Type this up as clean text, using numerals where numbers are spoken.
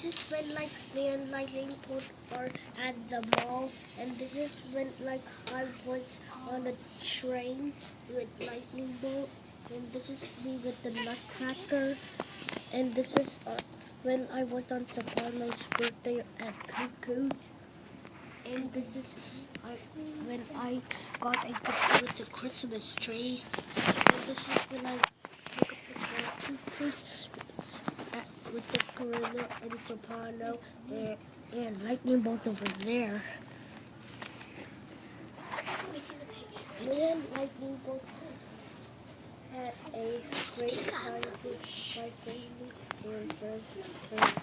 this is when like me and Lightning Bolt are at the mall, and this is when like I was on a train with Lightning Bolt, and this is me with the Nutcracker, and this is when I was on Soprano's birthday at Cuckoo's, and this is when I got a picture with the Christmas tree, and this is when I took a picture of Cuckoo's with the gorilla and Soprano and Lightning Bolt over there. Me and Lightning Bolt had a great time with my family and friends.